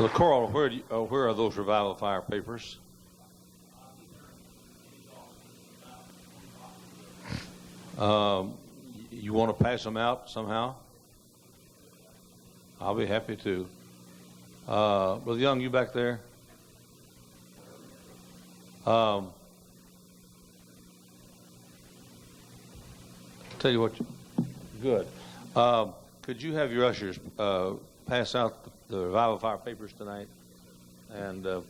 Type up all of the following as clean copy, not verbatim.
Brother Coral, where are those revival fire papers? You want to pass them out somehow? I'll be happy to. Brother Young, you back there? Tell you what, good. Could you have your ushers pass out the revival fire papers tonight? And I'll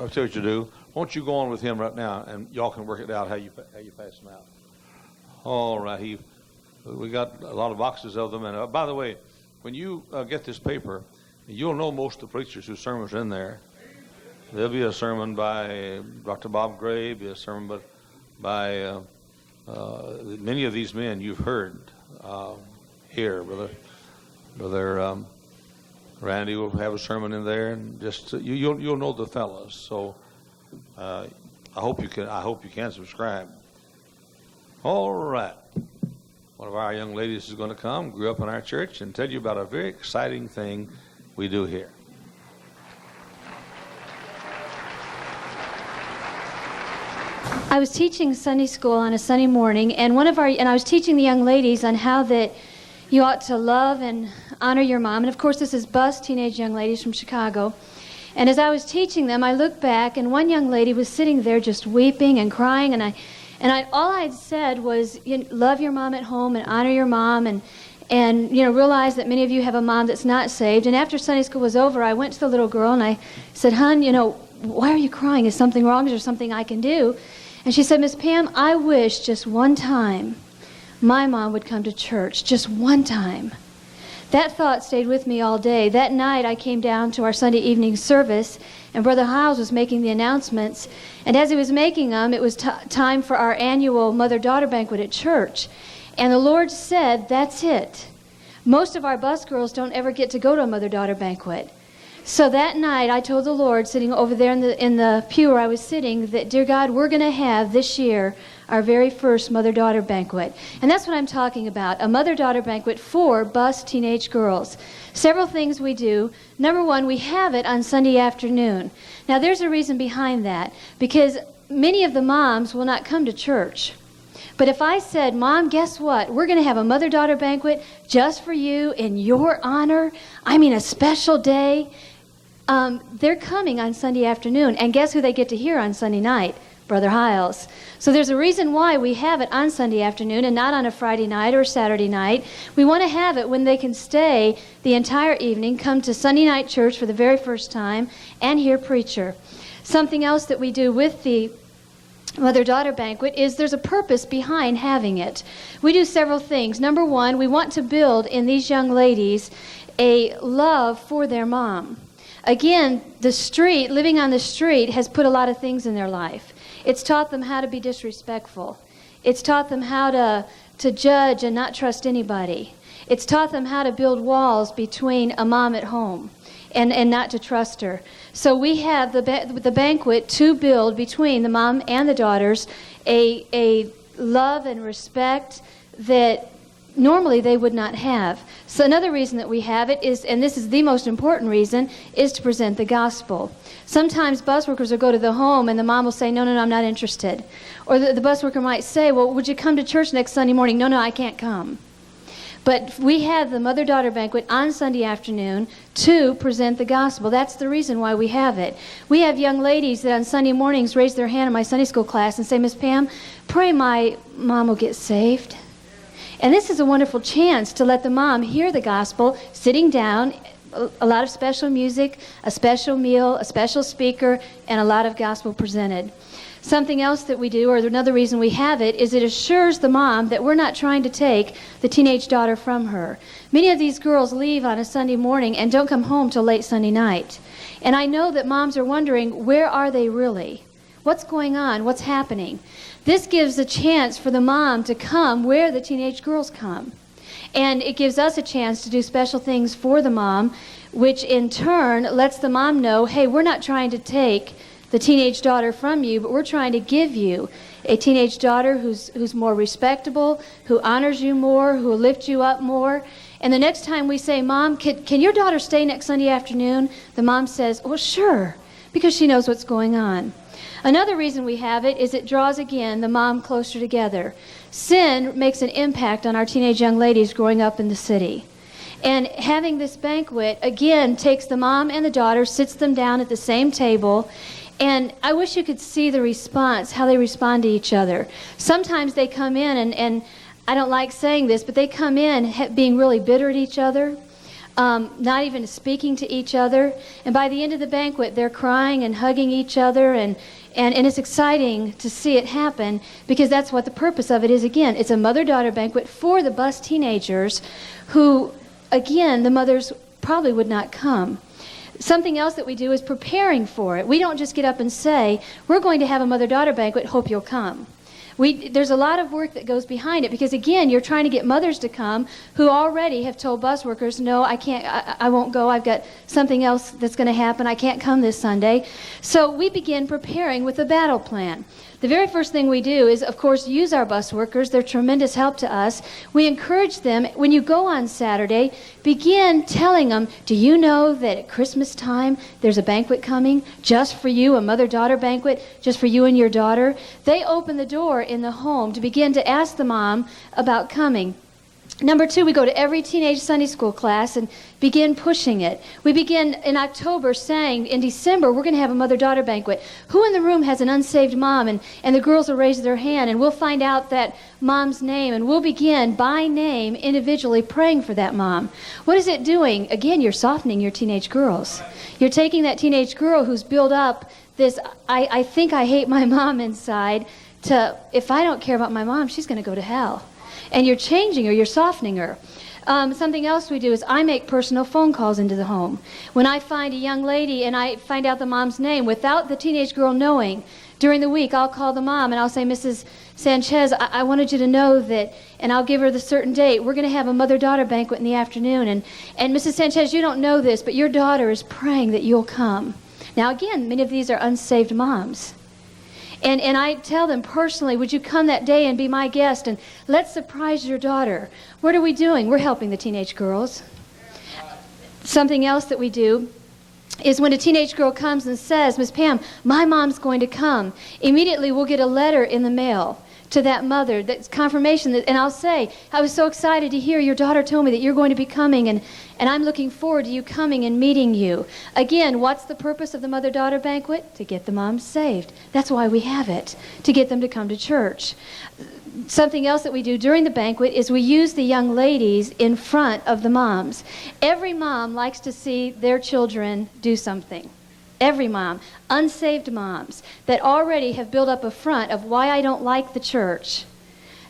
tell you what you do. Won't you go on with him right now, and y'all can work it out how you pass them out. All right. We got a lot of boxes of them. And by the way, when you get this paper, you'll know most of the preachers whose sermons are in there. There'll be a sermon by Dr. Bob Gray, be a sermon by many of these men you've heard here. Brother Randy will have a sermon in there, and just you'll know the fellows. So I hope you can subscribe. All right. One of our young ladies is going to come, grew up in our church, and tell you about a very exciting thing we do here. I was teaching Sunday school on a Sunday morning, and I was teaching the young ladies on how that you ought to love and honor your mom. And of course, this is bus teenage young ladies from Chicago. And as I was teaching them, I looked back, and one young lady was sitting there just weeping and crying, and all I'd said was, love your mom at home and honor your mom, and realize that many of you have a mom that's not saved. And after Sunday school was over, I went to the little girl and I said, "Hon, why are you crying? Is something wrong? Is there something I can do?" And she said, "Miss Pam, I wish just one time my mom would come to church, just one time." That thought stayed with me all day. That night I came down to our Sunday evening service, and Brother Hyles was making the announcements. And as he was making them, it was time for our annual mother-daughter banquet at church. And the Lord said, that's it. Most of our bus girls don't ever get to go to a mother-daughter banquet. So that night I told the Lord, sitting over there in the pew where I was sitting, that, dear God, we're going to have this year our very first mother-daughter banquet. And that's what I'm talking about, a mother-daughter banquet for bus teenage girls. Several things we do. Number one, we have it on Sunday afternoon. Now, there's a reason behind that, because many of the moms will not come to church. But if I said, "Mom, guess what? We're going to have a mother-daughter banquet just for you in your honor, a special day," they're coming on Sunday afternoon. And guess who they get to hear on Sunday night? Brother Hyles. So there's a reason why we have it on Sunday afternoon and not on a Friday night or Saturday night. We want to have it when they can stay the entire evening, come to Sunday night church for the very first time, and hear preacher. Something else that we do with the mother-daughter banquet is there's a purpose behind having it. We do several things. Number one, we want to build in these young ladies a love for their mom. Again, living on the street has put a lot of things in their life. It's taught them how to be disrespectful. It's taught them how to judge and not trust anybody. It's taught them how to build walls between a mom at home and not to trust her. So we have the banquet to build between the mom and the daughters a love and respect that normally they would not have. So another reason that we have it is, and this is the most important reason, is to present the gospel. Sometimes bus workers will go to the home and the mom will say, no, I'm not interested. Or the bus worker might say, well, would you come to church next Sunday morning? No, I can't come. But we have the mother-daughter banquet on Sunday afternoon to present the gospel. That's the reason why we have it. We have young ladies that on Sunday mornings raise their hand in my Sunday school class and say, Miss Pam, pray my mom will get saved. And this is a wonderful chance to let the mom hear the gospel, sitting down, a lot of special music, a special meal, a special speaker, and a lot of gospel presented. Something else that we do, or another reason we have it, is it assures the mom that we're not trying to take the teenage daughter from her. Many of these girls leave on a Sunday morning and don't come home till late Sunday night. And I know that moms are wondering, where are they really? What's going on? What's happening? This gives a chance for the mom to come where the teenage girls come. And it gives us a chance to do special things for the mom, which in turn lets the mom know, hey, we're not trying to take the teenage daughter from you, but we're trying to give you a teenage daughter who's more respectable, who honors you more, who will lift you up more. And the next time we say, Mom, can your daughter stay next Sunday afternoon? The mom says, well, sure, because she knows what's going on. Another reason we have it is it draws, again, the mom closer together. Sin makes an impact on our teenage young ladies growing up in the city. And having this banquet, again, takes the mom and the daughter, sits them down at the same table, and I wish you could see the response, how they respond to each other. Sometimes they come in, and I don't like saying this, but they come in being really bitter at each other, not even speaking to each other. And by the end of the banquet, they're crying and hugging each other, and it's exciting to see it happen, because that's what the purpose of it is. Again, it's a mother-daughter banquet for the bus teenagers who, again, the mothers probably would not come. Something else that we do is preparing for it. We don't just get up and say, we're going to have a mother-daughter banquet, hope you'll come. There's a lot of work that goes behind it, because, again, you're trying to get mothers to come who already have told bus workers, no, I can't, I won't go, I've got something else that's going to happen, I can't come this Sunday. So we begin preparing with a battle plan. The very first thing we do is, of course, use our bus workers. They're tremendous help to us. We encourage them, when you go on Saturday, begin telling them, do you know that at Christmas time there's a banquet coming just for you, a mother-daughter banquet, just for you and your daughter? They open the door in the home to begin to ask the mom about coming. Number two, we go to every teenage Sunday school class and begin pushing it. We begin in October saying, in December, we're going to have a mother-daughter banquet. Who in the room has an unsaved mom? And the girls will raise their hand, and we'll find out that mom's name, and we'll begin by name individually praying for that mom. What is it doing? Again, you're softening your teenage girls. You're taking that teenage girl who's built up this, I think I hate my mom inside, to, if I don't care about my mom, she's going to go to hell. And you're changing her, you're softening her. Something else we do is I make personal phone calls into the home. When I find a young lady and I find out the mom's name without the teenage girl knowing, during the week I'll call the mom and I'll say, Mrs. Sanchez, I wanted you to know that, and I'll give her the certain date, we're going to have a mother-daughter banquet in the afternoon. And Mrs. Sanchez, you don't know this, but your daughter is praying that you'll come. Now again, many of these are unsaved moms. And I tell them personally, would you come that day and be my guest, and let's surprise your daughter. What are we doing? We're helping the teenage girls. Something else that we do is when a teenage girl comes and says, Miss Pam, my mom's going to come, immediately we'll get a letter in the mail to that mother, that's confirmation, and I'll say, I was so excited to hear your daughter told me that you're going to be coming, and I'm looking forward to you coming and meeting you. Again, what's the purpose of the mother-daughter banquet? To get the moms saved. That's why we have it, to get them to come to church. Something else that we do during the banquet is we use the young ladies in front of the moms. Every mom likes to see their children do something. Every mom, unsaved moms that already have built up a front of why I don't like the church,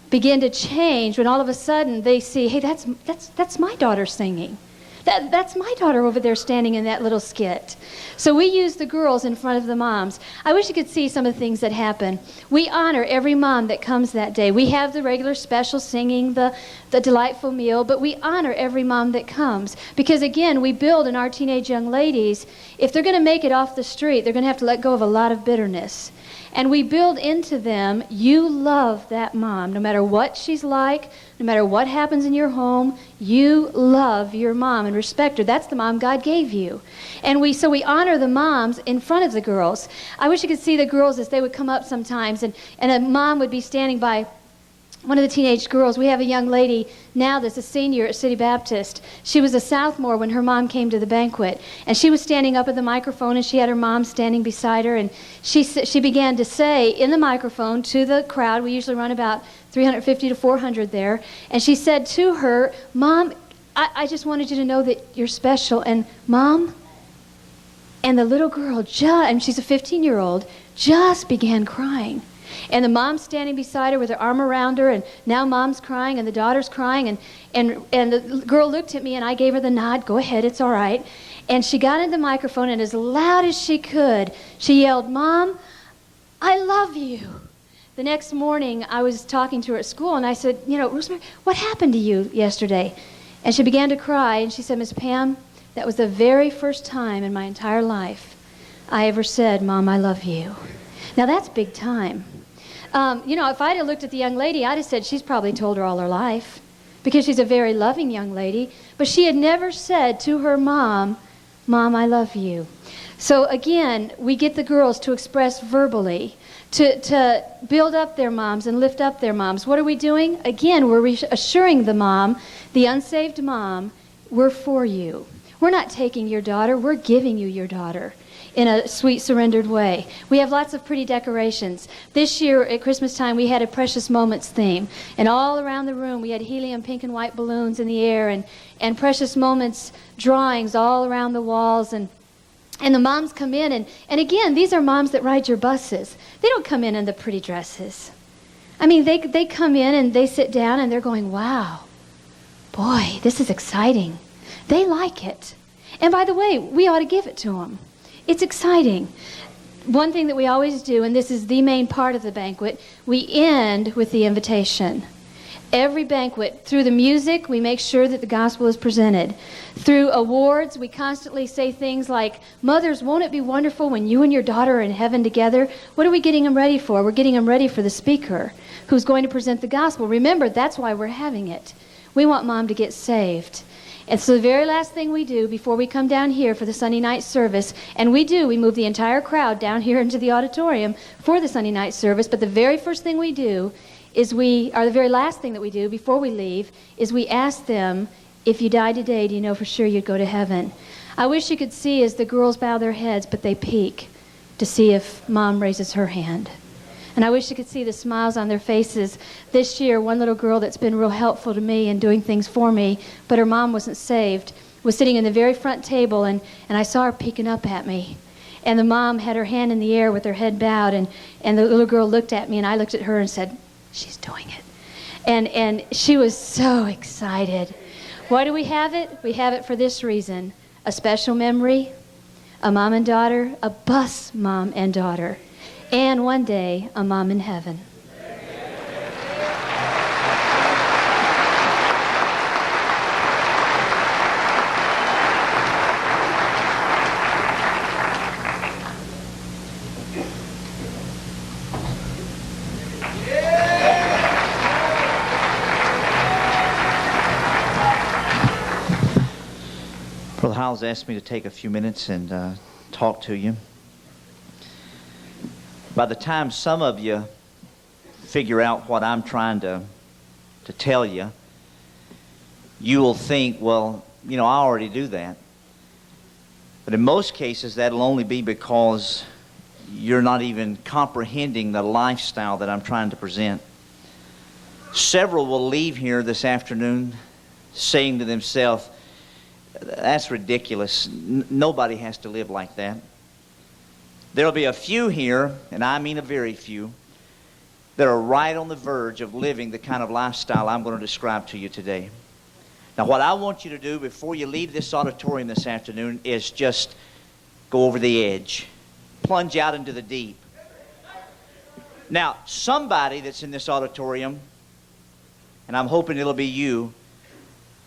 begin to change when all of a sudden they see, hey, that's my daughter singing. That's my daughter over there standing in that little skit. So we use the girls in front of the moms. I wish you could see some of the things that happen. We honor every mom that comes that day. We have the regular special singing, the delightful meal, but we honor every mom that comes. Because again, we build in our teenage young ladies, if they're going to make it off the street, they're going to have to let go of a lot of bitterness. And we build into them, you love that mom. No matter what she's like, no matter what happens in your home, you love your mom and respect her. That's the mom God gave you. And so we honor the moms in front of the girls. I wish you could see the girls as they would come up sometimes, and a mom would be standing by one of the teenage girls. We have a young lady now that's a senior at City Baptist. She was a sophomore when her mom came to the banquet, and she was standing up at the microphone, and she had her mom standing beside her, and she began to say in the microphone to the crowd, we usually run about 350 to 400 there, and she said to her, Mom, I just wanted you to know that you're special, and Mom, and the little girl, and she's a 15-year-old, just began crying. And the mom's standing beside her with her arm around her, and now mom's crying, and the daughter's crying, and the girl looked at me, and I gave her the nod, go ahead, it's all right. And she got into the microphone, and as loud as she could, she yelled, Mom, I love you. The next morning, I was talking to her at school, and I said, Rosemary, what happened to you yesterday? And she began to cry, and she said, Miss Pam, that was the very first time in my entire life I ever said, Mom, I love you. Now, that's big time. If I'd have looked at the young lady, I'd have said she's probably told her all her life, because she's a very loving young lady. But she had never said to her mom, "Mom, I love you." So again, we get the girls to express verbally, to build up their moms and lift up their moms. What are we doing? Again, we're assuring the mom, the unsaved mom, we're for you. We're not taking your daughter, we're giving you your daughter in a sweet, surrendered way. We have lots of pretty decorations. This year at Christmas time, we had a Precious Moments theme. And all around the room, we had helium pink and white balloons in the air and Precious Moments drawings all around the walls. And the moms come in, and again, these are moms that ride your buses. They don't come in the pretty dresses. I mean, they come in and they sit down and they're going, wow, boy, this is exciting. They like it. And by the way, we ought to give it to them. It's exciting. One thing that we always do, and this is the main part of the banquet, we end with the invitation. Every banquet, through the music, we make sure that the gospel is presented. Through awards, we constantly say things like, "Mothers, won't it be wonderful when you and your daughter are in heaven together?" What are we getting them ready for? We're getting them ready for the speaker who's going to present the gospel. Remember, that's why we're having it. We want mom to get saved. And so the very last thing we do before we come down here for the Sunday night service, and we move the entire crowd down here into the auditorium for the Sunday night service, but the very first thing we do is the very last thing that we do before we leave is we ask them, if you died today, do you know for sure you'd go to heaven? I wish you could see as the girls bow their heads, but they peek to see if mom raises her hand. And I wish you could see the smiles on their faces. This year, one little girl that's been real helpful to me and doing things for me, but her mom wasn't saved, was sitting in the very front table, and I saw her peeking up at me. And the mom had her hand in the air with her head bowed, and the little girl looked at me, and I looked at her and said, "She's doing it." And she was so excited. Why do we have it? We have it for this reason: a special memory, a mom and daughter, a bus mom and daughter, and one day a mom in heaven. Brother Hyles asked me to take a few minutes and talk to you. By the time some of you figure out what I'm trying to tell you, you will think, well, I already do that. But in most cases, that'll only be because you're not even comprehending the lifestyle that I'm trying to present. Several will leave here this afternoon saying to themselves, "That's ridiculous. Nobody has to live like that." There'll be a few here, and I mean a very few, that are right on the verge of living the kind of lifestyle I'm going to describe to you today. Now, what I want you to do before you leave this auditorium this afternoon is just go over the edge. Plunge out into the deep. Now, somebody that's in this auditorium, and I'm hoping it'll be you,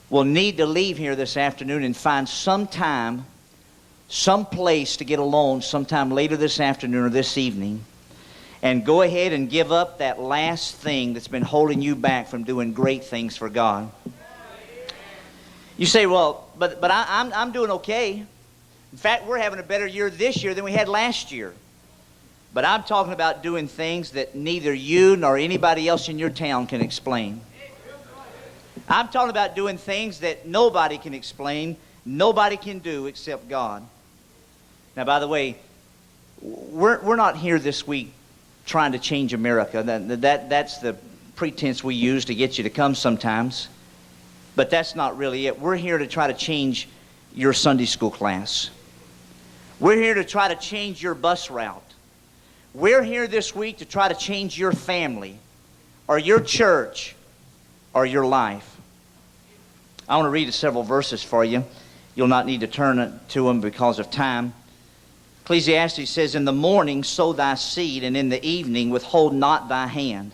will need to leave here this afternoon and find some time, some place to get alone sometime later this afternoon or this evening, and go ahead and give up that last thing that's been holding you back from doing great things for God. You say, well, but I'm doing okay. In fact, we're having a better year this year than we had last year. But I'm talking about doing things that neither you nor anybody else in your town can explain. I'm talking about doing things that nobody can explain, nobody can do except God. Now, by the way, we're not here this week trying to change America. That's the pretense we use to get you to come sometimes. But that's not really it. We're here to try to change your Sunday school class. We're here to try to change your bus route. We're here this week to try to change your family or your church or your life. I want to read several verses for you. You'll not need to turn to them because of time. Ecclesiastes says, "In the morning sow thy seed, and in the evening withhold not thy hand.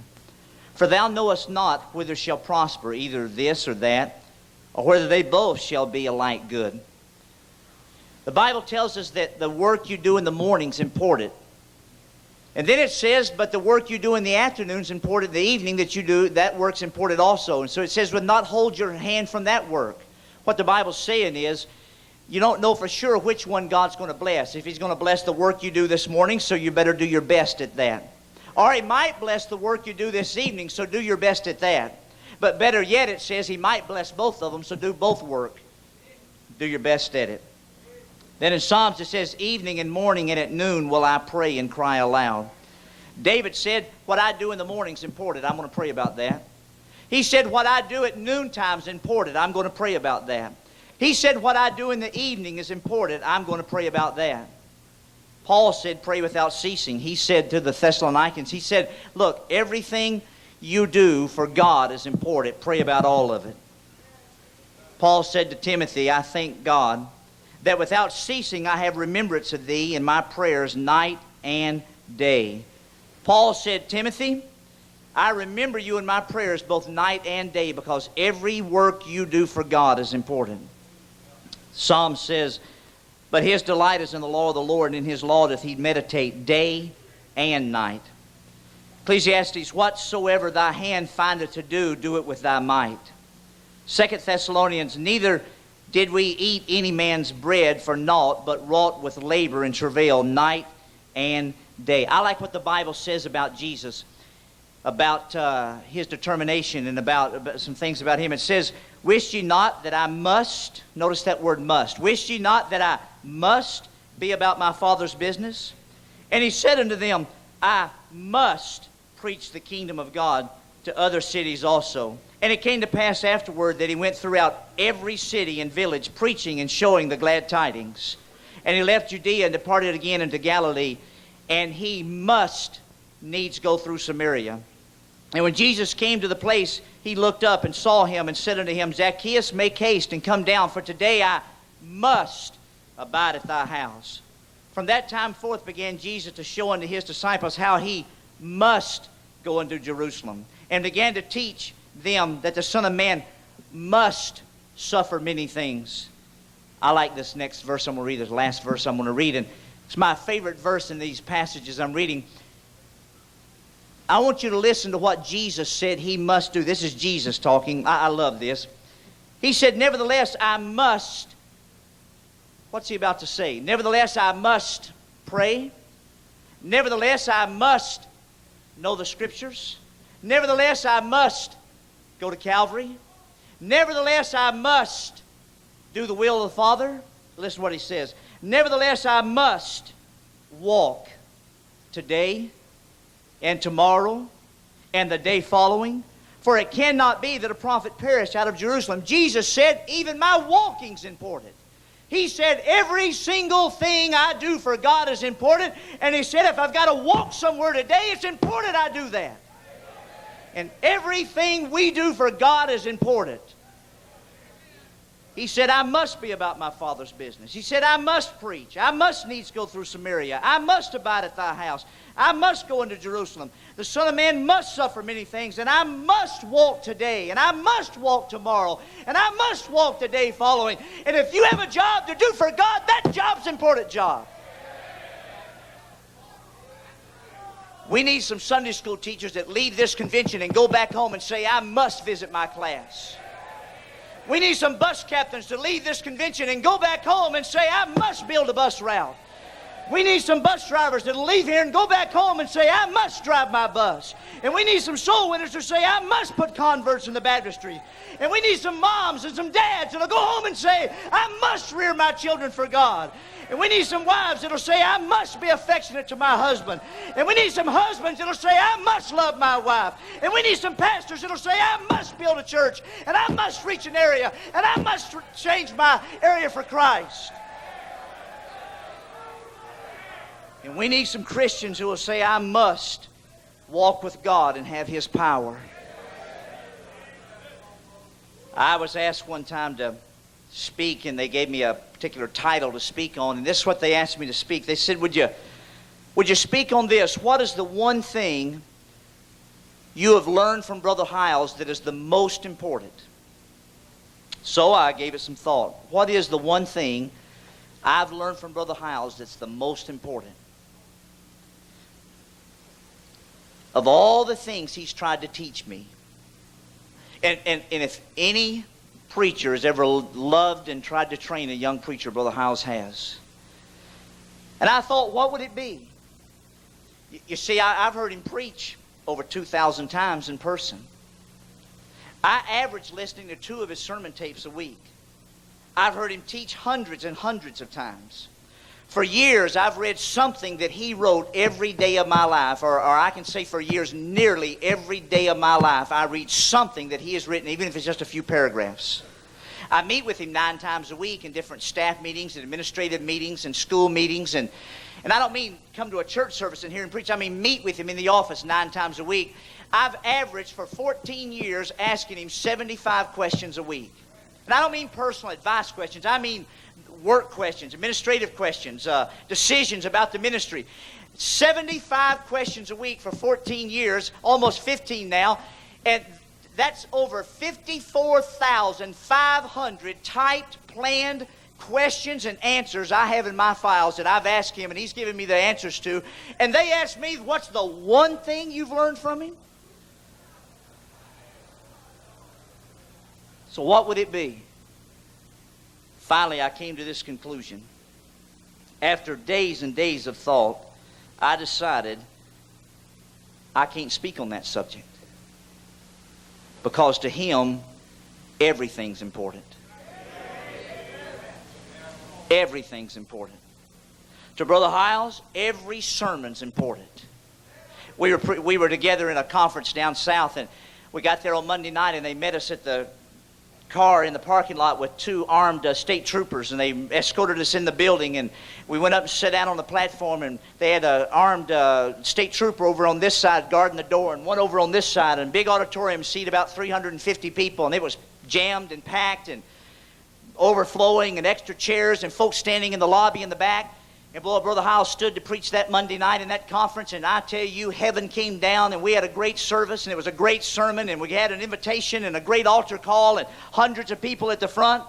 For thou knowest not whither shall prosper, either this or that, or whether they both shall be alike good." The Bible tells us that the work you do in the morning is important. And then it says, but the work you do in the afternoon is important. The evening that you do, that work's important also. And so it says, would not hold your hand from that work. What the Bible's saying is, you don't know for sure which one God's going to bless. If He's going to bless the work you do this morning, so you better do your best at that. Or He might bless the work you do this evening, so do your best at that. But better yet, it says He might bless both of them, so do both work. Do your best at it. Then in Psalms it says, evening and morning and at noon will I pray and cry aloud. David said, what I do in the morning is important. I'm going to pray about that. He said, what I do at noontime is important. I'm going to pray about that. He said, what I do in the evening is important. I'm going to pray about that. Paul said, pray without ceasing. He said to the Thessalonians, he said, look, everything you do for God is important. Pray about all of it. Paul said to Timothy, I thank God that without ceasing I have remembrance of thee in my prayers night and day. Paul said, Timothy, I remember you in my prayers both night and day because every work you do for God is important. Psalm says, but his delight is in the law of the Lord, and in his law doth he meditate day and night. Ecclesiastes, whatsoever thy hand findeth to do, do it with thy might. 2 Thessalonians, neither did we eat any man's bread for naught, but wrought with labor and travail night and day. I like what the Bible says about Jesus, about his determination and about some things about him. It says, wish ye not that I must, notice that word must, wish ye not that I must be about my Father's business? And he said unto them, I must preach the kingdom of God to other cities also. And it came to pass afterward that he went throughout every city and village, preaching and showing the glad tidings. And he left Judea and departed again into Galilee, and he must needs go through Samaria. And when Jesus came to the place, he looked up and saw him and said unto him, Zacchaeus, make haste and come down, for today I must abide at thy house. From that time forth began Jesus to show unto his disciples how he must go into Jerusalem, and began to teach them that the Son of Man must suffer many things. I like this next verse I'm going to read, this last verse I'm going to read, and it's my favorite verse in these passages I'm reading. I want you to listen to what Jesus said he must do. This is Jesus talking. I love this. He said, nevertheless, I must. What's he about to say? Nevertheless, I must pray. Nevertheless, I must know the Scriptures. Nevertheless, I must go to Calvary. Nevertheless, I must do the will of the Father. Listen to what he says. Nevertheless, I must walk today and tomorrow and the day following. For it cannot be that a prophet perish out of Jerusalem. Jesus said, even my walking's important. He said, every single thing I do for God is important. And he said, if I've got to walk somewhere today, it's important I do that. And everything we do for God is important. He said, I must be about my Father's business. He said, I must preach. I must needs go through Samaria. I must abide at thy house. I must go into Jerusalem. The Son of Man must suffer many things, and I must walk today, and I must walk tomorrow, and I must walk the day following. And if you have a job to do for God, that job's an important job. We need some Sunday school teachers that leave this convention and go back home and say, I must visit my class. We need some bus captains to leave this convention and go back home and say, I must build a bus route. We need some bus drivers that will leave here and go back home and say, I must drive my bus. And we need some soul winners to say, I must put converts in the baptistry. And we need some moms and some dads that will go home and say, I must rear my children for God. And we need some wives that will say, I must be affectionate to my husband. And we need some husbands that will say, I must love my wife. And we need some pastors that will say, I must build a church. And I must reach an area. And I must change my area for Christ. And we need some Christians who will say, I must walk with God and have His power. I was asked one time to speak, and they gave me a particular title to speak on, and this is what they asked me to speak. They said, would you speak on this? What is the one thing you have learned from Brother Hyles that is the most important? So I gave it some thought. What is the one thing I've learned from Brother Hyles that's the most important? of all the things he's tried to teach me. And if any preacher has ever loved and tried to train a young preacher, Brother Hyles has. And I thought, what would it be? You see, I've heard him preach over 2,000 times in person. I average listening to 2 of his sermon tapes a week. I've heard him teach hundreds and hundreds of times. For years, I've read something that he wrote every day of my life, or I can say for years, nearly every day of my life, I read something that he has written, even if it's just a few paragraphs. I meet with him 9 times a week in different staff meetings and administrative meetings and school meetings. And I don't mean come to a church service and hear him preach. I mean meet with him in the office 9 times a week. I've averaged for 14 years asking him 75 questions a week. And I don't mean personal advice questions. I mean work questions, administrative questions, decisions about the ministry. 75 questions a week for 14 years, almost 15 now. And that's over 54,500 typed, planned questions and answers I have in my files that I've asked him and he's given me the answers to. And they ask me, what's the one thing you've learned from him? So what would it be? Finally, I came to this conclusion. After days and days of thought, I decided I can't speak on that subject. Because to him, everything's important. Everything's important. To Brother Hyles, every sermon's important. We were together in a conference down south, and we got there on Monday night, and they met us at the car in the parking lot with 2 armed state troopers, and they escorted us in the building, and we went up and sat down on the platform, and they had an armed state trooper over on this side guarding the door, and one over on this side, and a big auditorium seat about 350 people, and it was jammed and packed and overflowing, and extra chairs and folks standing in the lobby in the back. And Brother Hyles stood to preach that Monday night in that conference, and I tell you, heaven came down, and we had a great service, and it was a great sermon, and we had an invitation and a great altar call, and hundreds of people at the front.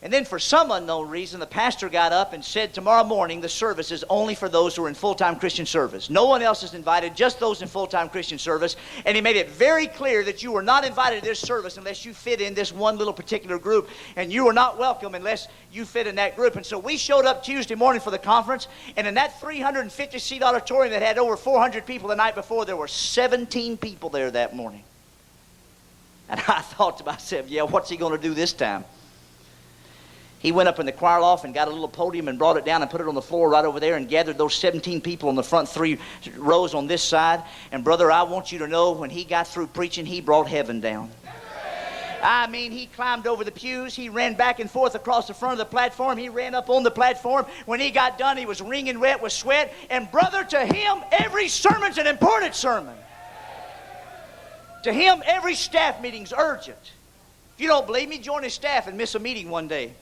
And then for some unknown reason, the pastor got up and said, tomorrow morning the service is only for those who are in full-time Christian service. No one else is invited, just those in full-time Christian service. And he made it very clear that you were not invited to this service unless you fit in this one little particular group. And you were not welcome unless you fit in that group. And so we showed up Tuesday morning for the conference. And in that 350-seat auditorium that had over 400 people the night before, there were 17 people there that morning. And I thought to myself, yeah, what's he going to do this time? He went up in the choir loft and got a little podium and brought it down and put it on the floor right over there and gathered those 17 people on the front 3 rows on this side. And brother, I want you to know, when he got through preaching, he brought heaven down. I mean, he climbed over the pews. He ran back and forth across the front of the platform. He ran up on the platform. When he got done, he was wringing wet with sweat. And brother, to him, every sermon's an important sermon. To him, every staff meeting's urgent. If you don't believe me, join his staff and miss a meeting one day.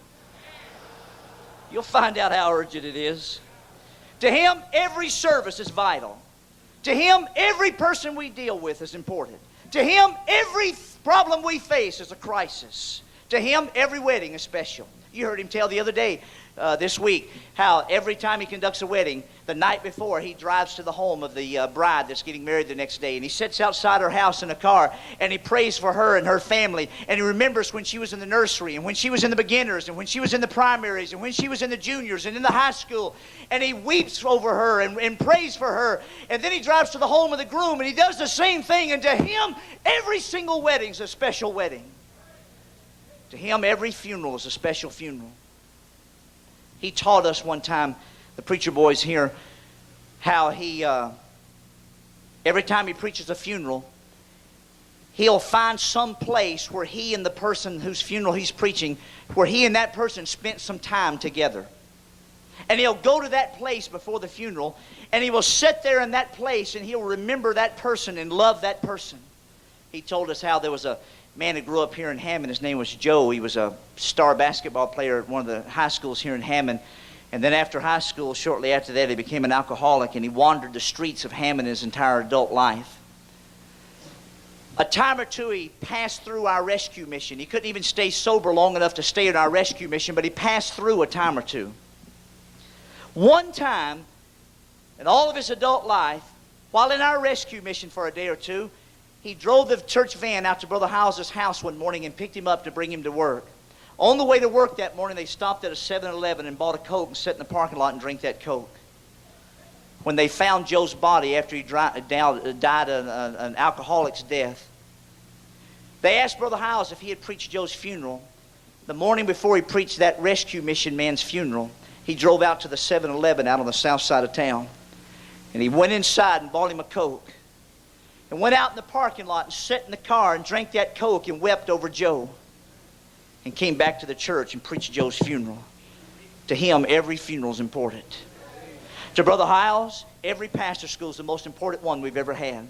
You'll find out how urgent it is. To him, every service is vital. To him, every person we deal with is important. To him, every problem we face is a crisis. To him, every wedding is special. You heard him tell the other day, this week, how every time he conducts a wedding, the night before, he drives to the home of the bride that's getting married the next day, and he sits outside her house in a car, and he prays for her and her family, and he remembers when she was in the nursery, and when she was in the beginners, and when she was in the primaries, and when she was in the juniors, and in the high school, and he weeps over her and prays for her, and then he drives to the home of the groom, and he does the same thing, and to him, every single wedding's a special wedding. To him, every funeral is a special funeral. He taught us one time, the preacher boys here, how he, every time he preaches a funeral, he'll find some place where he and the person whose funeral he's preaching, where he and that person spent some time together. And he'll go to that place before the funeral, and he will sit there in that place, and he'll remember that person and love that person. He told us how there was a man who grew up here in Hammond. His name was Joe. He was a star basketball player at one of the high schools here in Hammond. And then after high school, shortly after that, he became an alcoholic, and he wandered the streets of Hammond his entire adult life. A time or two, he passed through our rescue mission. He couldn't even stay sober long enough to stay in our rescue mission, but he passed through a time or two. One time, in all of his adult life, While in our rescue mission for a day or two, he drove the church van out to Brother Hyles' house one morning and picked him up to bring him to work. On the way to work that morning, they stopped at a 7-Eleven and bought a Coke and sat in the parking lot and drank that Coke. When they found Joe's body after he died an alcoholic's death, they asked Brother Hyles if he had preached Joe's funeral. The morning before he preached that rescue mission man's funeral, he drove out to the 7-Eleven out on the south side of town. And he went inside and bought him a Coke. And went out in the parking lot and sat in the car and drank that Coke and wept over Joe. And came back to the church and preached Joe's funeral. To him, every funeral is important. To Brother Hyles, every pastor school is the most important one we've ever had.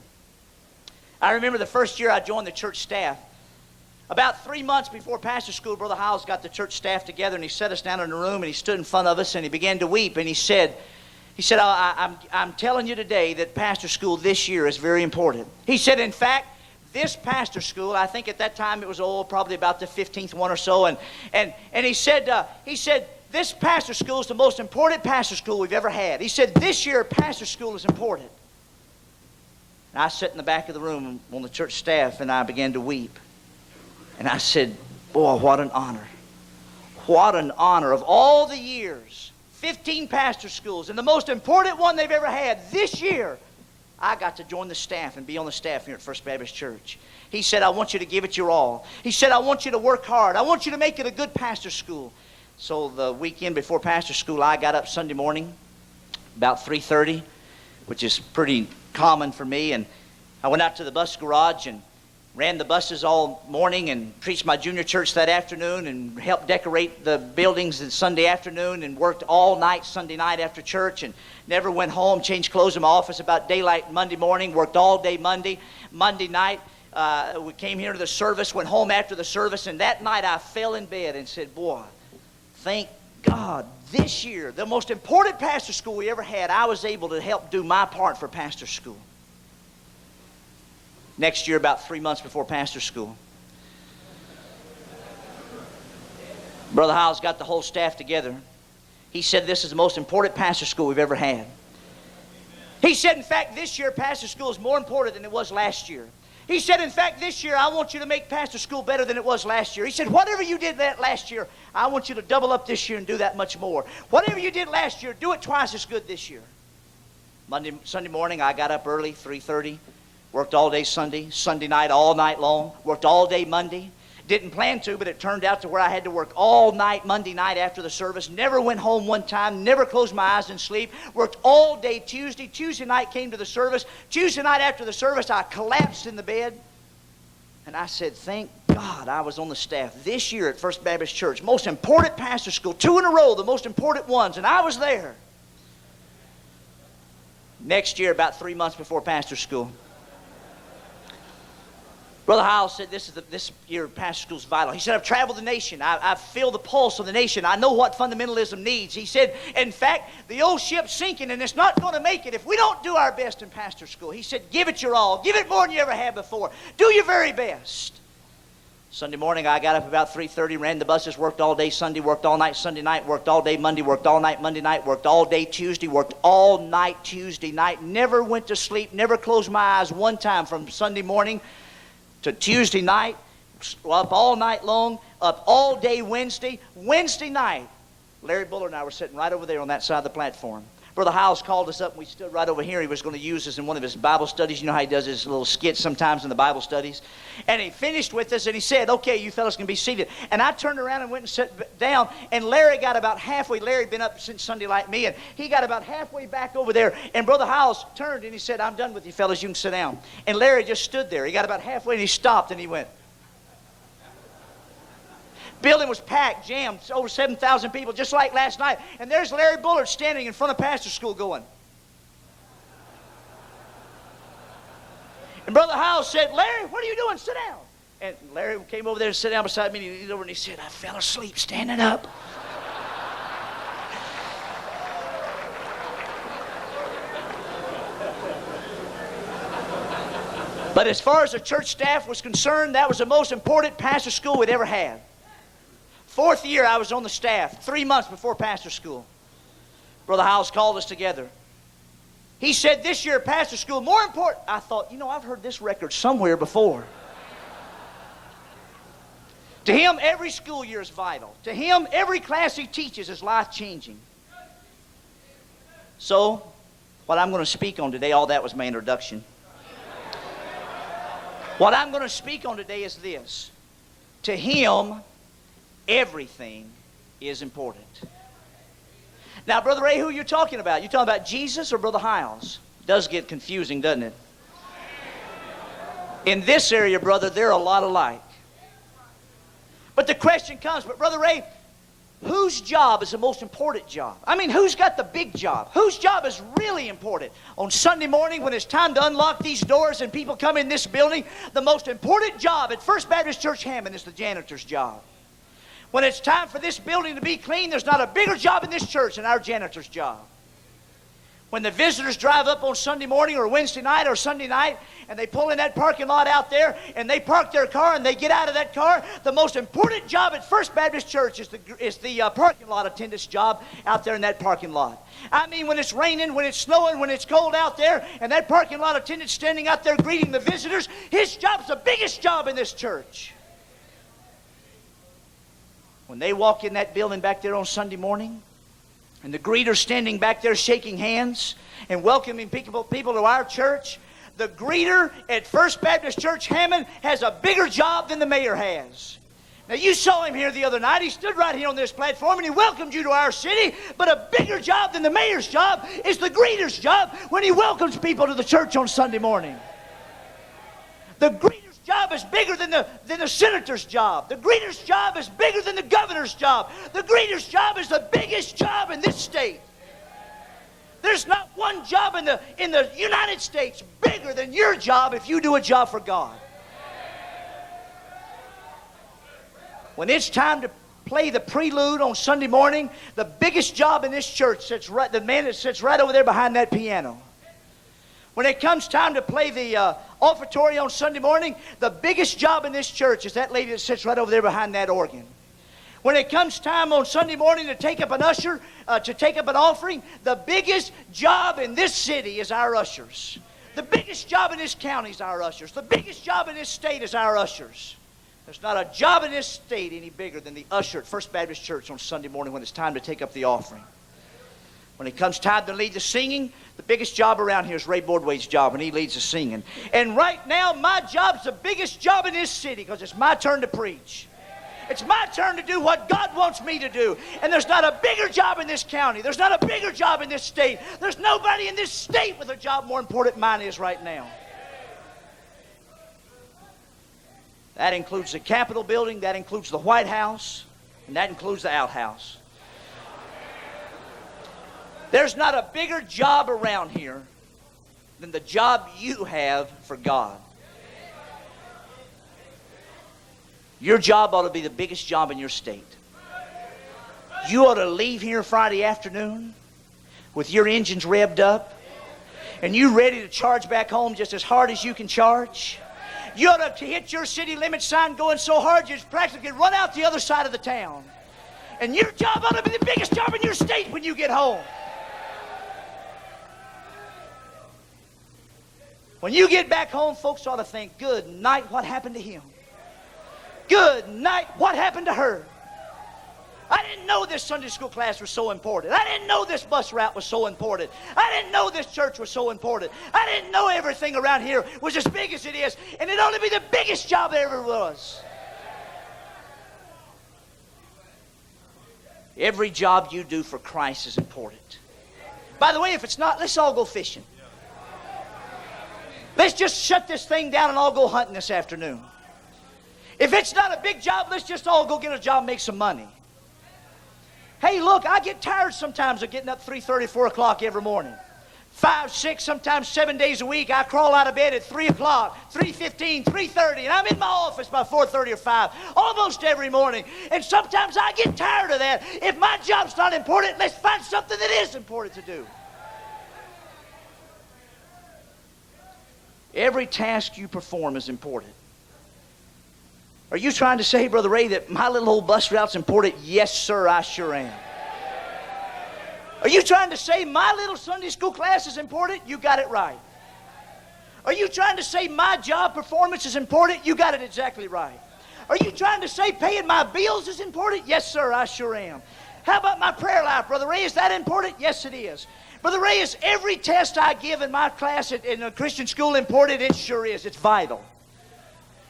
I remember the first year I joined the church staff. About 3 months before pastor school, Brother Hyles got the church staff together and he set us down in a room and he stood in front of us and he began to weep and he said, I'm telling you today that pastor school this year is very important. He said, in fact, this pastor school, I think at that time it was probably about the 15th one or so, and he said, this pastor school is the most important pastor school we've ever had. He said, this year pastor school is important. And I sat in the back of the room on the church staff and I began to weep. And I said, boy, what an honor. What an honor. Of all the years, 15 pastor schools, and the most important one they've ever had, this year, I got to join the staff and be on the staff here at First Baptist Church. He said, I want you to give it your all. He said, I want you to work hard. I want you to make it a good pastor school. So the weekend before pastor school, I got up Sunday morning about 3:30, which is pretty common for me, and I went out to the bus garage and ran the buses all morning and preached my junior church that afternoon and helped decorate the buildings on Sunday afternoon and worked all night Sunday night after church and never went home, changed clothes in my office about daylight Monday morning, worked all day Monday night. We came here to the service, went home after the service, and that night I fell in bed and said, boy, thank God, this year, the most important pastor school we ever had, I was able to help do my part for pastor school. Next year, about 3 months before pastor school, Brother Hyles got the whole staff together. He said this is the most important pastor school we've ever had. He said, in fact, this year pastor school is more important than it was last year. He said, in fact, this year I want you to make pastor school better than it was last year. He said, whatever you did that last year, I want you to double up this year and do that much more. Whatever you did last year, do it twice as good this year. Sunday morning, I got up early, 3:30. Worked all day Sunday, Sunday night, all night long. Worked all day Monday. Didn't plan to, but it turned out to where I had to work all night Monday night after the service. Never went home one time. Never closed my eyes and sleep. Worked all day Tuesday. Tuesday night came to the service. Tuesday night after the service, I collapsed in the bed. And I said, thank God I was on the staff this year at First Baptist Church. Most important pastor school. 2 in a row, the most important ones. And I was there. Next year, about 3 months before pastor school, Brother Hyles said this year pastor school is vital. He said, I've traveled the nation. I feel the pulse of the nation. I know what fundamentalism needs. He said, in fact, the old ship's sinking and it's not going to make it if we don't do our best in pastor school. He said, give it your all. Give it more than you ever had before. Do your very best. Sunday morning, I got up about 3:30, ran the buses, worked all day Sunday, worked all night Sunday night, worked all day Monday, worked all night Monday night, worked all day Tuesday, worked all night Tuesday night, never went to sleep, never closed my eyes one time from Sunday morning to Tuesday night, up all night long, up all day Wednesday. Wednesday night, Larry Bullard and I were sitting right over there on that side of the platform. Brother Hyles called us up and we stood right over here. He was going to use us in one of his Bible studies. You know how he does his little skits sometimes in the Bible studies. And he finished with us and he said, okay, you fellas can be seated. And I turned around and went and sat down, and Larry got about halfway. Larry had been up since Sunday like me, and he got about halfway back over there. And Brother Hyles turned and he said, I'm done with you fellas, you can sit down. And Larry just stood there. He got about halfway and he stopped and he went. Building was packed, jammed, over 7,000 people, just like last night. And there's Larry Bullard standing in front of pastor school going. And Brother Hyles said, Larry, what are you doing? Sit down. And Larry came over there and sat down beside me, and he leaned over and he said, I fell asleep standing up. But as far as the church staff was concerned, that was the most important pastor school we'd ever had. 4th year I was on the staff, 3 months before pastor school. Brother Hyles called us together. He said, this year at pastor school, more important. I thought, I've heard this record somewhere before. To him, every school year is vital. To him, every class he teaches is life-changing. So, what I'm going to speak on today, all that was my introduction. What I'm going to speak on today is this. To him, everything is important. Now, Brother Ray, who are you talking about? You talking about Jesus or Brother Hyles? It does get confusing, doesn't it? In this area, brother, they're a lot alike. But the question comes, but Brother Ray, whose job is the most important job? I mean, who's got the big job? Whose job is really important? On Sunday morning when it's time to unlock these doors and people come in this building, the most important job at First Baptist Church Hammond is the janitor's job. When it's time for this building to be clean, there's not a bigger job in this church than our janitor's job. When the visitors drive up on Sunday morning or Wednesday night or Sunday night and they pull in that parking lot out there and they park their car and they get out of that car, the most important job at First Baptist Church is the parking lot attendant's job out there in that parking lot. I mean, when it's raining, when it's snowing, when it's cold out there, and that parking lot attendant standing out there greeting the visitors, his job's the biggest job in this church. When they walk in that building back there on Sunday morning, and the greeter's standing back there shaking hands and welcoming people to our church, the greeter at First Baptist Church Hammond has a bigger job than the mayor has. Now, you saw him here the other night. He stood right here on this platform and he welcomed you to our city. But a bigger job than the mayor's job is the greeter's job when he welcomes people to the church on Sunday morning. The greeter's job is bigger than the senator's job. The greeter's job is bigger than the governor's job. The greeter's job is the biggest job in this state. There's not one job in the United States bigger than your job if you do a job for God. When it's time to play the prelude on Sunday morning, the biggest job in this church the man that sits right over there behind that piano. When it comes time to play the offertory on Sunday morning, the biggest job in this church is that lady that sits right over there behind that organ. When it comes time on Sunday morning to take up an usher, to take up an offering, the biggest job in this city is our ushers. The biggest job in this county is our ushers. The biggest job in this state is our ushers. There's not a job in this state any bigger than the usher at First Baptist Church on Sunday morning when it's time to take up the offering. When it comes time to lead the singing, the biggest job around here is Ray Bordway's job, and he leads the singing. And right now, my job's the biggest job in this city because it's my turn to preach. It's my turn to do what God wants me to do. And there's not a bigger job in this county. There's not a bigger job in this state. There's nobody in this state with a job more important than mine is right now. That includes the Capitol building, that includes the White House, and that includes the outhouse. There's not a bigger job around here than the job you have for God. Your job ought to be the biggest job in your state. You ought to leave here Friday afternoon with your engines revved up and you ready to charge back home just as hard as you can charge. You ought to hit your city limit sign going so hard you practically run out the other side of the town. And your job ought to be the biggest job in your state when you get home. When you get back home, folks ought to think, good night, what happened to him? Good night, what happened to her? I didn't know this Sunday school class was so important. I didn't know this bus route was so important. I didn't know this church was so important. I didn't know everything around here was as big as it is. And it ought to be the biggest job there ever was. Every job you do for Christ is important. By the way, if it's not, let's all go fishing. Let's just shut this thing down and all go hunting this afternoon. If it's not a big job, let's just all go get a job and make some money. Hey, look, I get tired sometimes of getting up 3:30, 4 o'clock every morning. 5, 6, sometimes 7 days a week. I crawl out of bed at 3 o'clock, 3:15, 3:30, and I'm in my office by 4:30 or 5, almost every morning. And sometimes I get tired of that. If my job's not important, let's find something that is important to do. Every task you perform is important. Are you trying to say, Brother Ray, that my little old bus route's important? Yes, sir, I sure am. Are you trying to say my little Sunday school class is important? You got it right. Are you trying to say my job performance is important? You got it exactly right. Are you trying to say paying my bills is important? Yes, sir, I sure am. How about my prayer life, Brother Ray? Is that important? Yes, it is. Brother Ray, is every test I give in my class in a Christian school important? It sure is. It's vital.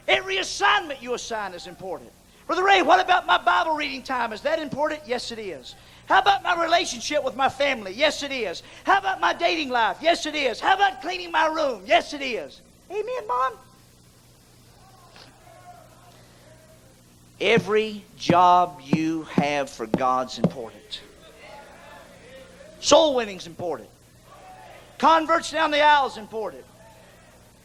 Every assignment you assign is important. Brother Ray, what about my Bible reading time? Is that important? Yes, it is. How about my relationship with my family? Yes, it is. How about my dating life? Yes, it is. How about cleaning my room? Yes, it is. Amen, Mom? Every job you have for God's important. Soul winning's important. Converts down the aisle's important.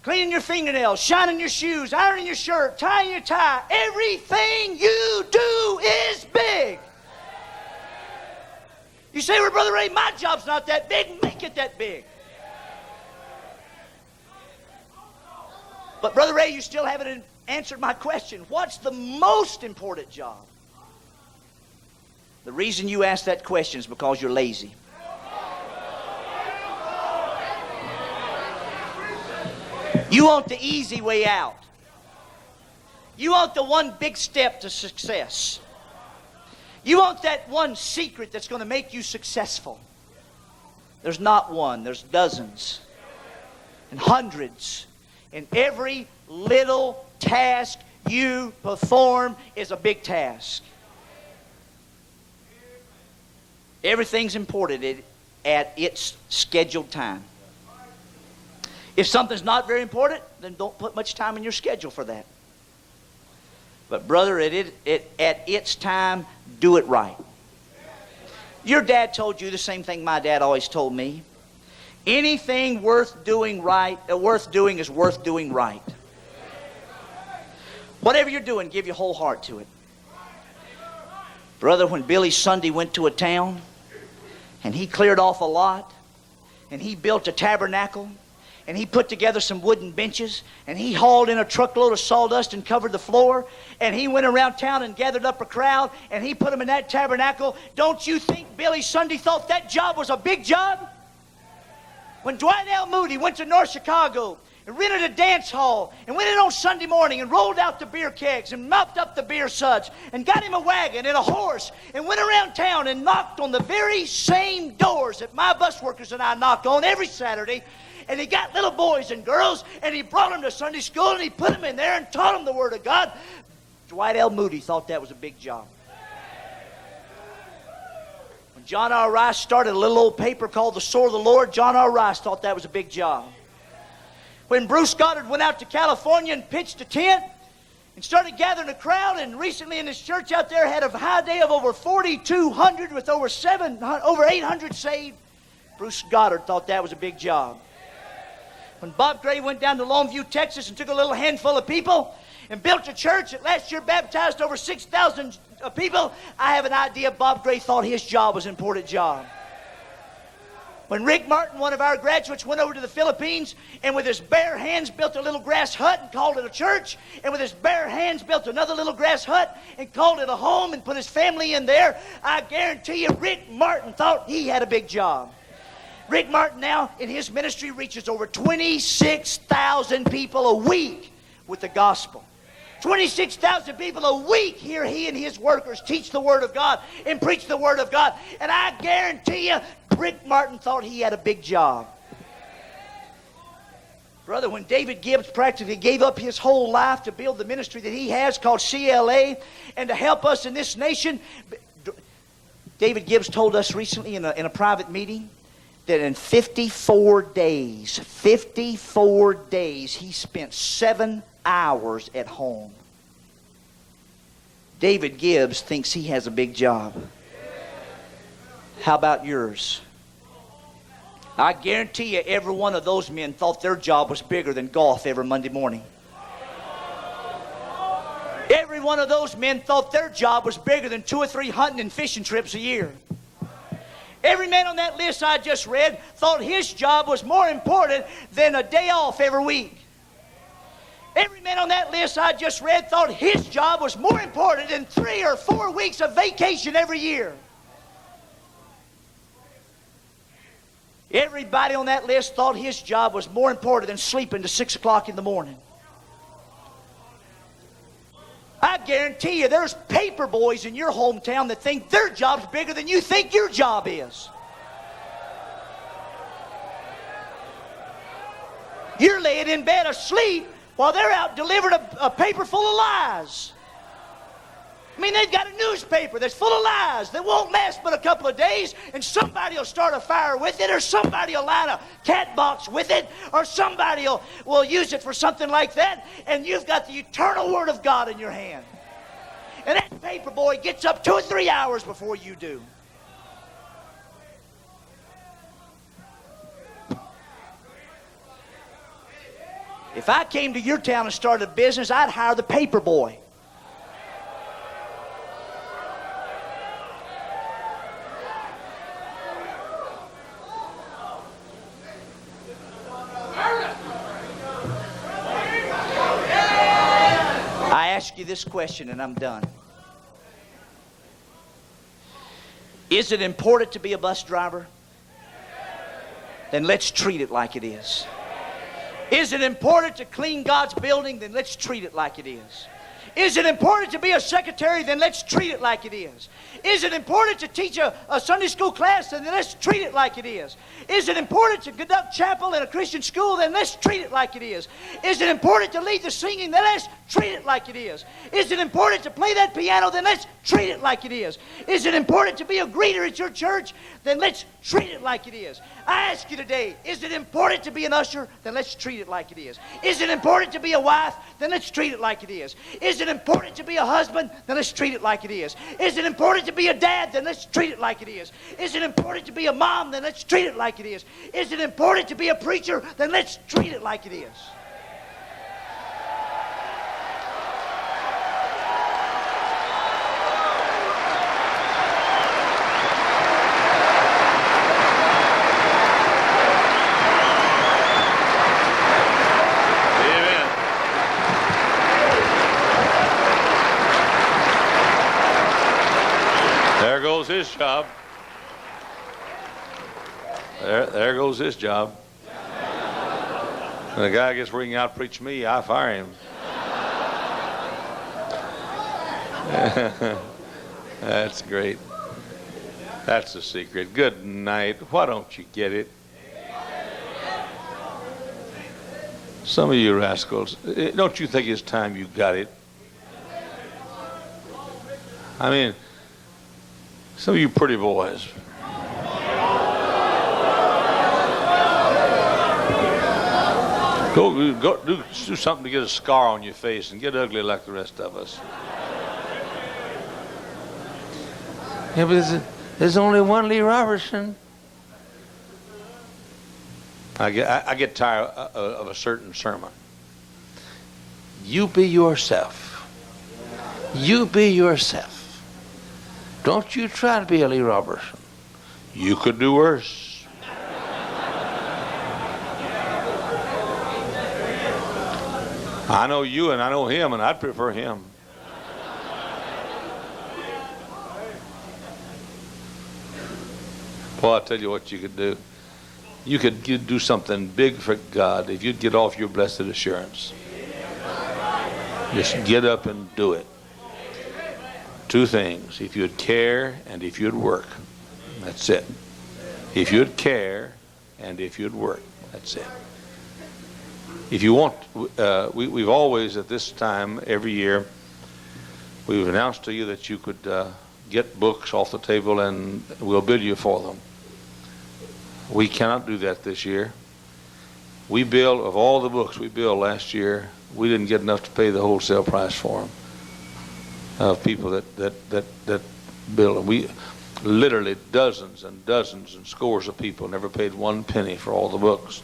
Cleaning your fingernails, shining your shoes, ironing your shirt, tying your tie. Everything you do is big. You say, well, Brother Ray, my job's not that big. Make it that big. But Brother Ray, you still haven't answered my question. What's the most important job? The reason you ask that question is because you're lazy. You want the easy way out. You want the one big step to success. You want that one secret that's going to make you successful. There's not one. There's dozens and hundreds. And every little task you perform is a big task. Everything's important at its scheduled time. If something's not very important, then don't put much time in your schedule for that. But brother, at its time, do it right. Your dad told you the same thing my dad always told me. Anything worth doing is worth doing right. Whatever you're doing, give your whole heart to it. Brother, when Billy Sunday went to a town, and he cleared off a lot, and he built a tabernacle, and he put together some wooden benches, and he hauled in a truckload of sawdust and covered the floor, and he went around town and gathered up a crowd, and he put them in that tabernacle. Don't you think Billy Sunday thought that job was a big job? When Dwight L. Moody went to North Chicago and rented a dance hall and went in on Sunday morning and rolled out the beer kegs and mopped up the beer suds and got him a wagon and a horse and went around town and knocked on the very same doors that my bus workers and I knocked on every Saturday, and he got little boys and girls and he brought them to Sunday school and he put them in there and taught them the Word of God. Dwight L. Moody thought that was a big job. When John R. Rice started a little old paper called The Sword of the Lord, John R. Rice thought that was a big job. When Bruce Goddard went out to California and pitched a tent and started gathering a crowd, and recently in his church out there had a high day of over 4,200 with over 800 saved, Bruce Goddard thought that was a big job. When Bob Gray went down to Longview, Texas and took a little handful of people and built a church that last year baptized over 6,000 people, I have an idea Bob Gray thought his job was an important job. When Rick Martin, one of our graduates, went over to the Philippines and with his bare hands built a little grass hut and called it a church, and with his bare hands built another little grass hut and called it a home and put his family in there, I guarantee you Rick Martin thought he had a big job. Rick Martin now in his ministry reaches over 26,000 people a week with the gospel. 26,000 people a week hear he and his workers teach the Word of God and preach the Word of God. And I guarantee you, Rick Martin thought he had a big job. Brother, when David Gibbs practically gave up his whole life to build the ministry that he has called CLA and to help us in this nation, David Gibbs told us recently in a private meeting that in 54 days, he spent 7 hours at home. David Gibbs thinks he has a big job. How about yours? I guarantee you every one of those men thought their job was bigger than golf every Monday morning. Every one of those men thought their job was bigger than 2 or 3 hunting and fishing trips a year. Every man on that list I just read thought his job was more important than a day off every week. Every man on that list I just read thought his job was more important than 3 or 4 weeks of vacation every year. Everybody on that list thought his job was more important than sleeping to 6 o'clock in the morning. I guarantee you there's paper boys in your hometown that think their job's bigger than you think your job is. You're laying in bed asleep while they're out delivering a paper full of lies. I mean, they've got a newspaper that's full of lies that won't last but a couple of days, and somebody will start a fire with it, or somebody will line a cat box with it, or somebody will use it for something like that, and you've got the eternal Word of God in your hand. And that paper boy gets up 2 or 3 hours before you do. If I came to your town and started a business, I'd hire the paper boy. I ask you this question and I'm done. Is it important to be a bus driver? Then let's treat it like it is. Is it important to clean God's building? Then let's treat it like it is. Is it important to be a secretary? Then let's treat it like it is. Is it important to teach a Sunday school class? Then let's treat it like it is. Is it important to conduct chapel in a Christian school? Then let's treat it like it is. Is it important to lead the singing? Then let's treat it like it is. Is it important to play that piano? Then let's treat it like it is. Is it important to be a greeter at your church? Then let's treat it like it is. I ask you today, is it important to be an usher? Then let's treat it like it is. Is it important to be a wife? Then let's treat it like it is. Is it important to be a husband? Then let's treat it like it is. Is it important to be a dad? Then let's treat it like it is. Is it important to be a mom? Then let's treat it like it is. Is it important to be a preacher? Then let's treat it like it is. His job. There goes his job. When the guy gets reading out preach me, I fire him. That's great. That's the secret. Good night. Why don't you get it? Some of you rascals, don't you think it's time you got it? I mean, some of you pretty boys. Go do something to get a scar on your face and get ugly like the rest of us. Yeah, but there's only one Lee Robertson. I get tired of a certain sermon. You be yourself. You be yourself. Don't you try to be a Lee Robertson. You could do worse. I know you and I know him, and I'd prefer him. Well, I'll tell you what you could do. You could do something big for God if you'd get off your blessed assurance. Just get up and do it. Two things. If you'd care and if you'd work. That's it. If you'd care and if you'd work. That's it. If you want, we've always at this time every year, we've announced to you that you could get books off the table and we'll bill you for them. We cannot do that this year. We bill, of all the books we billed last year, we didn't get enough to pay the wholesale price for them. Of people that bill. And we literally dozens and dozens and scores of people never paid 1 penny for all the books.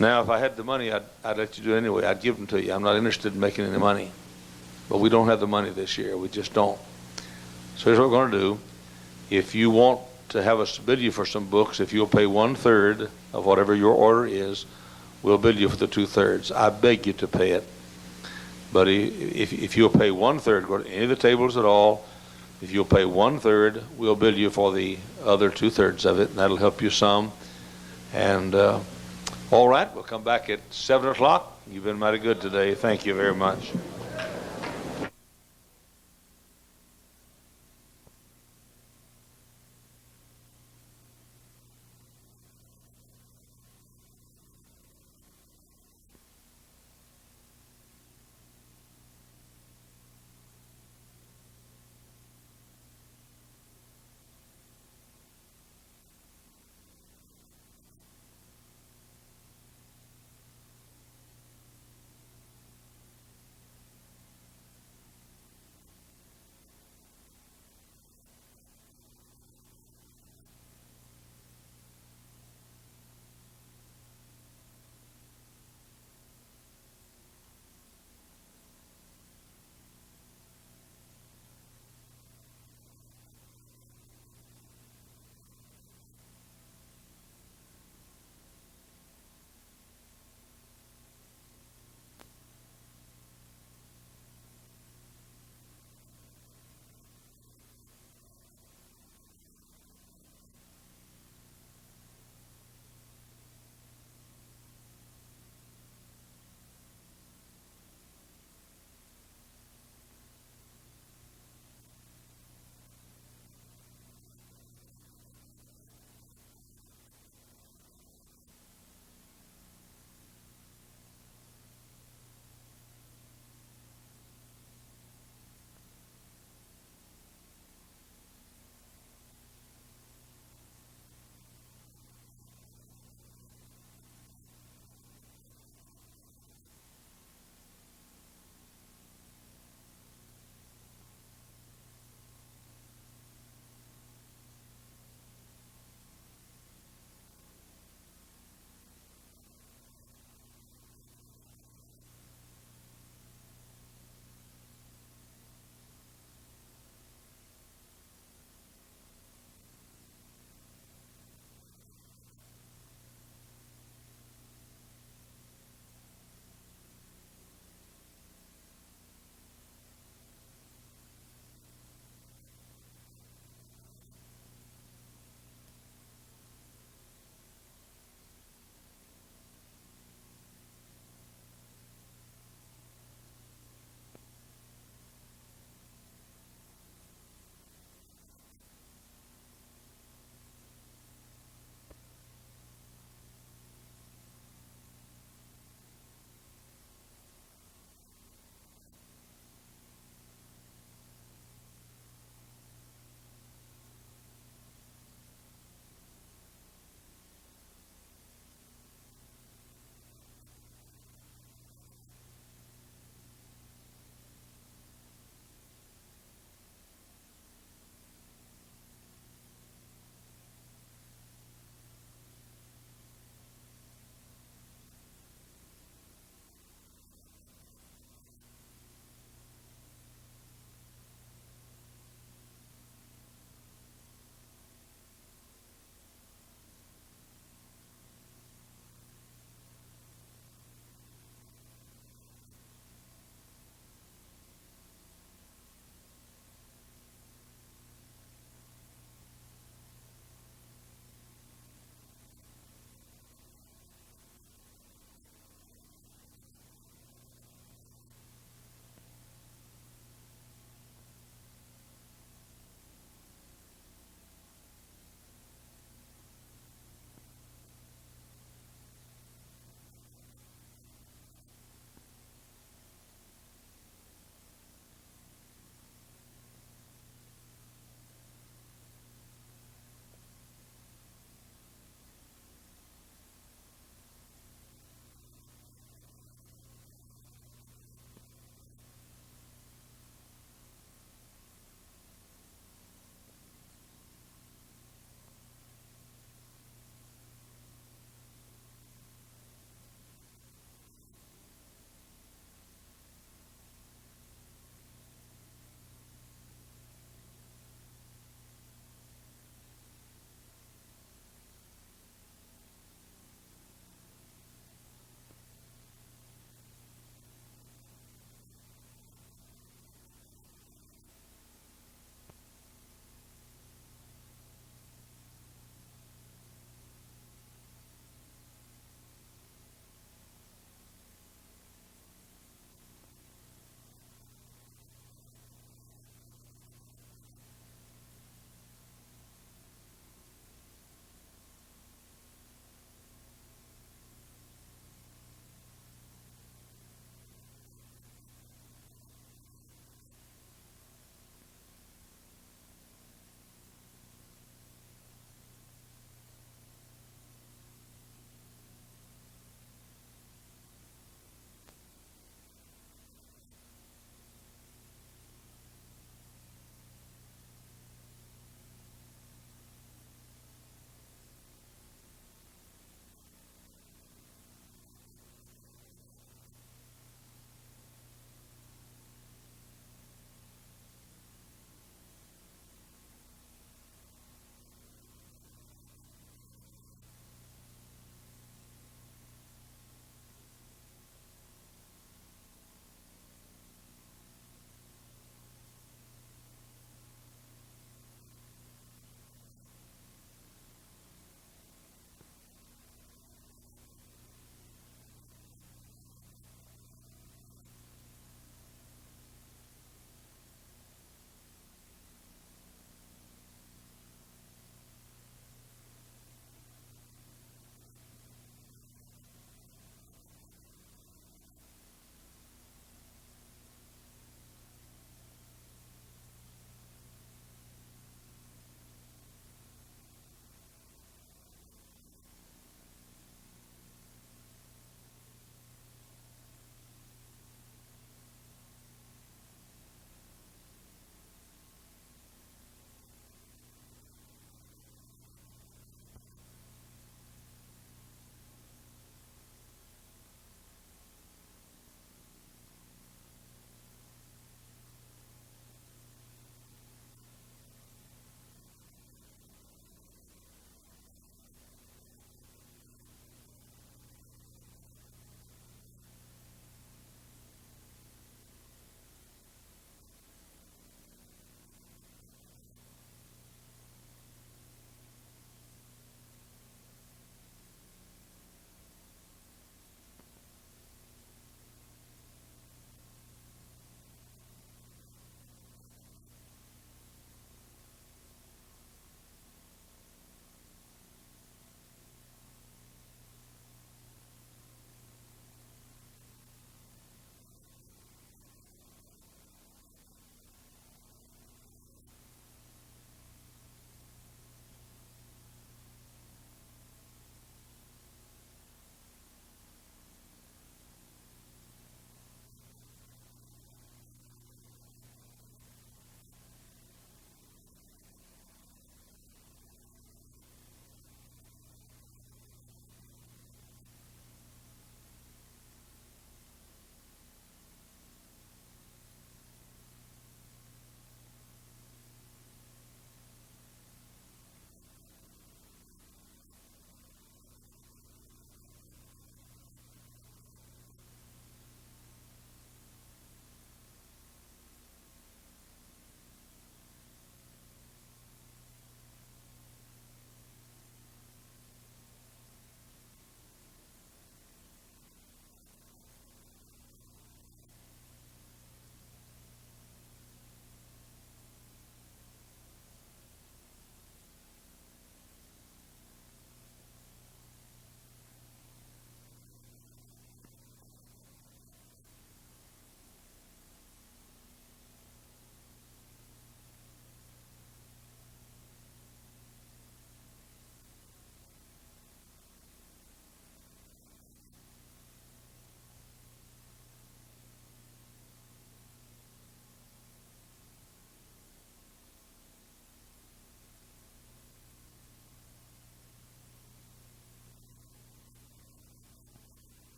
Now, if I had the money, I'd let you do it anyway. I'd give them to you. I'm not interested in making any money. But we don't have the money this year. We just don't. So here's what we're going to do. If you want to have us bid you for some books, if you'll pay 1/3 of whatever your order is, we'll bid you for the 2/3. I beg you to pay it. But if you'll pay 1/3, go to any of the tables at all, If you'll pay 1/3, we'll bill you for the other 2/3 of it, and that'll help you some. And all right, we'll come back at 7 o'clock. You've been mighty good today. Thank you very much.